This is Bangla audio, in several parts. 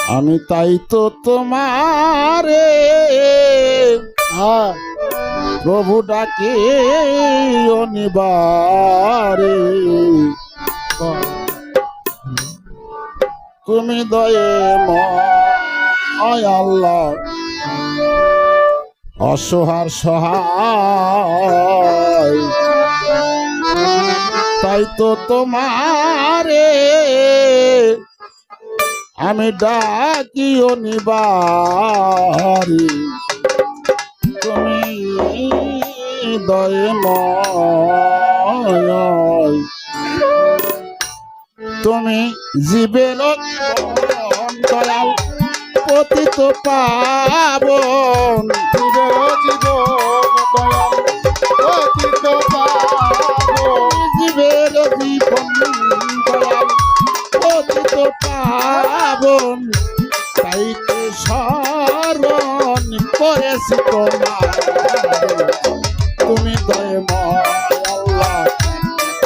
আমি তাই তো তোমারে প্রভু ডাকে অনিবারে তুমি দয়ে ময় আল্লাহ অসহার সহায় তাই তো তোমারে আমি ডাকি অনিবারে তুমি দয়াময় তুমি জীবের জীবন দয়াল পতিত পাবন জীবের জীবন দয়াল পতিত পাবন জীবের জীবন দয়াল পতিত পাবন তাইকে স্মরণ করেছি তোমার তুমি দয়াময় আল্লাহ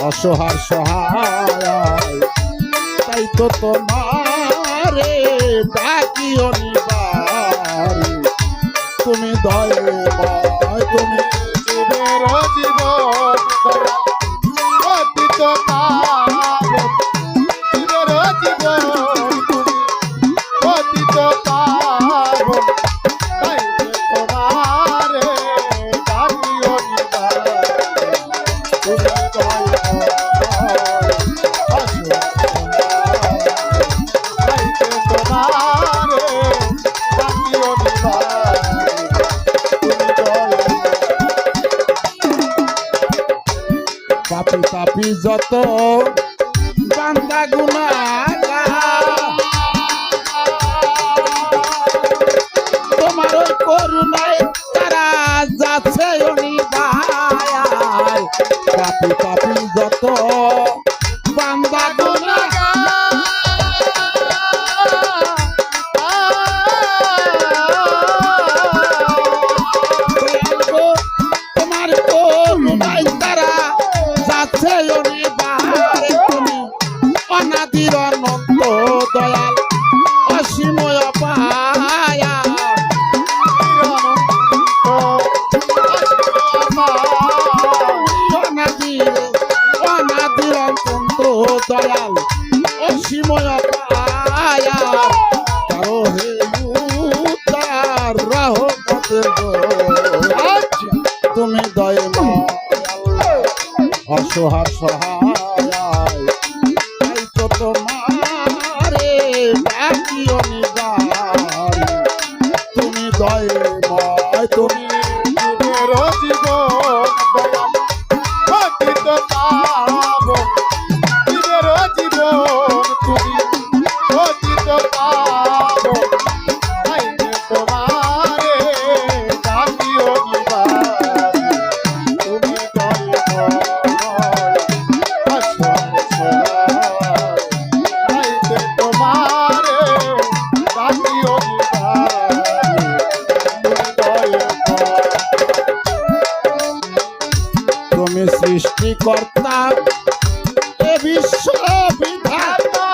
অসহার সহায় তাই তো তোমারে ডাকি অনিবারে তুমি দয়াময় তুমি জীবের জীবন পতিত পাবন জীবের জীবন তুমি পতিত পাবন তাই তো তোমারে ডাকি অনিবারে তুমি দয়াময় পাপি পাপি যত বান্দা গুনাহগার তোমার করুণায় তারা যাচ্ছে অনিবারে পাপি পাপি যত বান্দা অনাদির অনন্ত দয়াল অসীময় পায়া অনাদির অনন্ত দয়াল অসীময় পায়া কারো হে উদ্ধার রহমতের তুমি দয়াময় অসহার সহায় তোমারে ডাকি অনিবারে তুমি দয়াময় তুমি জীবের জীবন পতিত পাবন জীবের জীবন তুমি পতিত পাবন তাই তোমারে ডাকি অনিবারে তুমি দয়াময় তুমি সৃষ্টিকর্তা এ বিশ্ব বিধাতা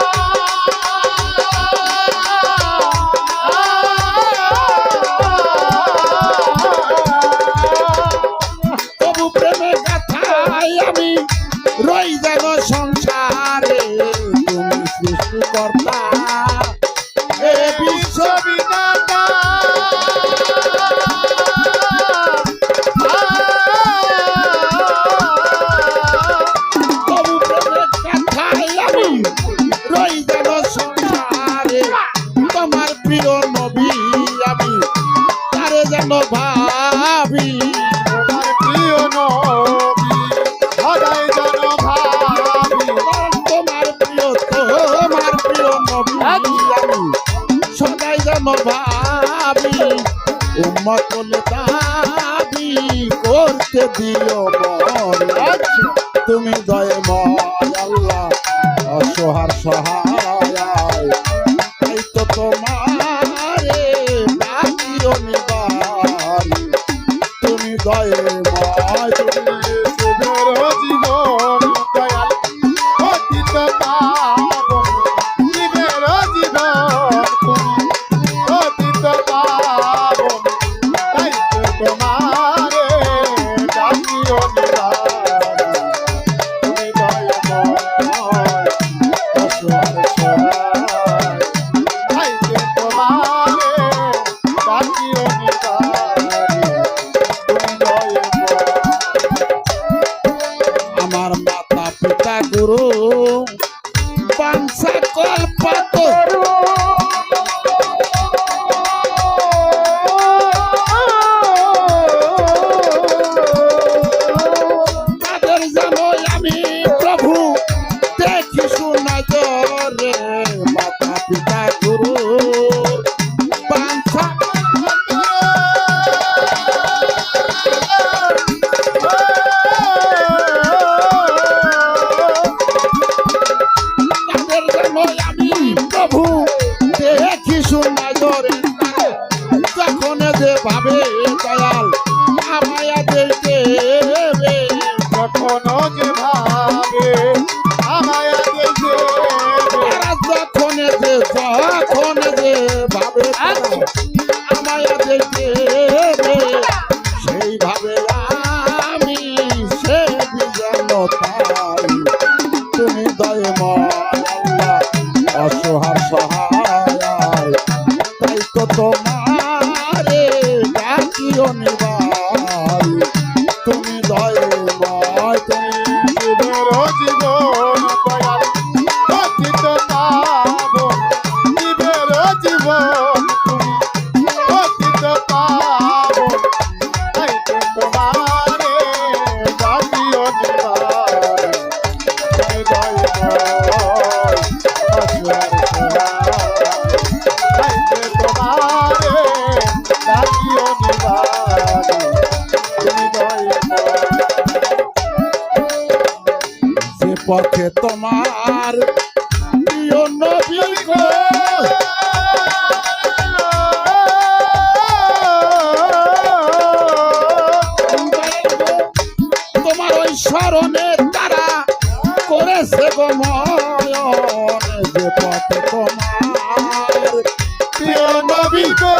তবু প্রেমে গাথায় আমি রই যেন সংসারে তুমি সৃষ্টিকর্তা এ বিশ্ব বিধাতা তোমার প্রিয় নবী আমি তারে যেন ভাবি তোমার প্রিয় নবী সদাই যেন ভাবি তোমার প্রিয় নবী আমি সদাই যেন ভাবি উম্মত বলে দাবি করতে দিও মন তুমি দয়াময় আল্লাহ অসহার সহায় তাই তো তোমারে ডাকি অনিবারে তুমি দয়াময় তুমি জীবের জীবন দয়াল পতিত পাবন জীবের জীবন তুমি বাঞ্ছা তাদের জন্য আমি প্রভু দেখি সুন্দরে যখন যে ভাবে দয়াল আমায়া দেখে যখন যে ভাবে আমায় দেখে যখন যে ভাবে আমায়া দেখে সেইভাবে আমি সে যেন পাই তুমি দয়াময় আল্লাহ অসহায় সহায় তাই তো তোমারে ডাকিও নিবাই তুমি দয়াময় তুমি জীবের জীবন দয়াল অতীত পাবো জীবের জীবন তুমি অতীত পাবো তাই তো তোমারে ডাকিও নিবাই তুমি দয়াময় অসহায় তাই তো তোমারে ডাকিও নিবাই তুমি দয়াময় যে পথে তোমার প্রিয় নবী গো তোমার ওই স্মরণে তারা করেছে গো ময়ন যে পথে তোমার প্রিয় নবী গো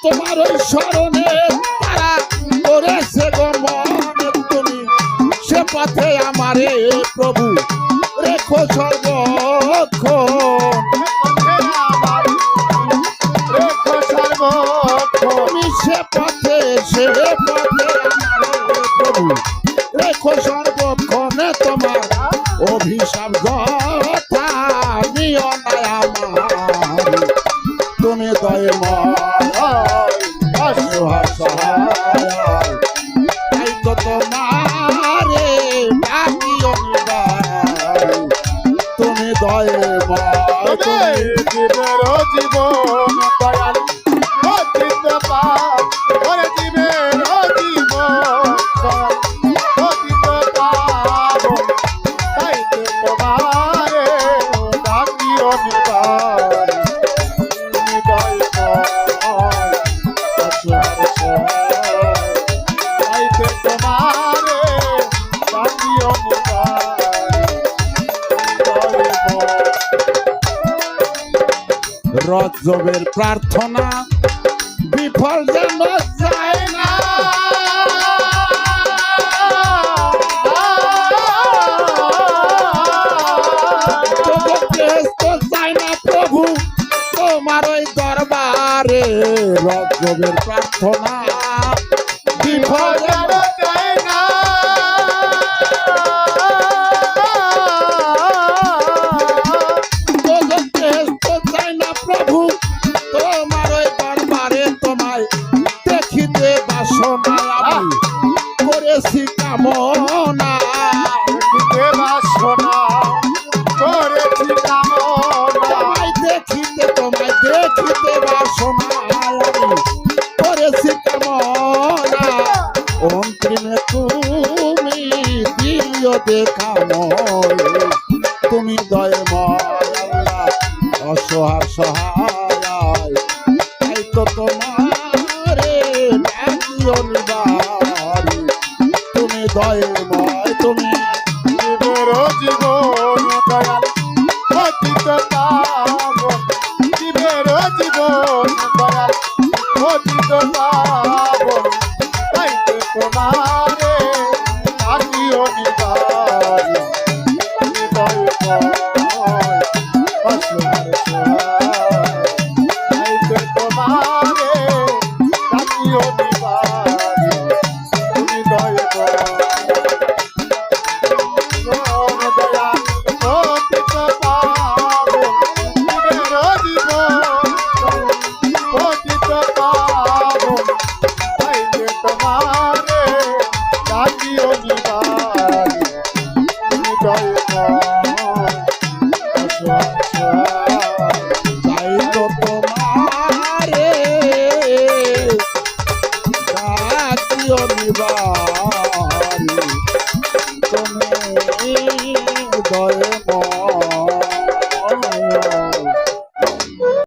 তোমার ওই স্মরণে তারা করেছে গো মনে তুমি সে পথে আমারে প্রভু রেখো সর্বক্ষণ তুমি সে পথে আমারে প্রভু রেখো সর্বক্ষণে তোমার অভিশাপ কথা নিও না আমার তুমি দয়াময় অসহায় সহায় তাই তো তোমারে ডাকিও নিবাই তুমি দয়াময় তুমি জীবের জীবন দয়াল অতীত পাপ ওরে জীবের জীবন দয়াল অতীত পাপ তাই তো তোমারে ডাকিও নিবাই তুমি দয়াময় অসহায় সহায় তাই তো তোমারে ডাকিও নিবাই তুমি দয়াময় রজবের প্রার্থনা বিফল যেন যায় না তো যায় না প্রভু তোমার ওই দরবারে রজবের প্রার্থনা বিফল যেন যায় না তো যায় না প্রভু তোমার ওই দরবারে তোমায় দেখিতে বাসনা আমি করেছি কামনা দেখিতে বাসনা করেছি কামনা তোমায় দেখিতে বাসনা আমি করেছি কামনা অন্তিমে তুমি দিও দেখাময় তুমি দয়াময় আল্লাহ অসহায় সহায় তাই তো তোমারে ডাকিও নিবাই তুমি দয়াময় তুমি জীবের জীবন দয়াল অতীত পাব জীবের জীবন দয়াল অতীত পাব তাই তো তোমারে ডাকিও নিবাই তুমি দয়াময় অসহায় সহায় তাই তো তোমারে ডাকিও নিবাই তুমি দয়াময় জীবের জীবন অতীত পাব হৃদয়ে তাই তো তোমারে ডাকিও নিবারি তুমি দয়ে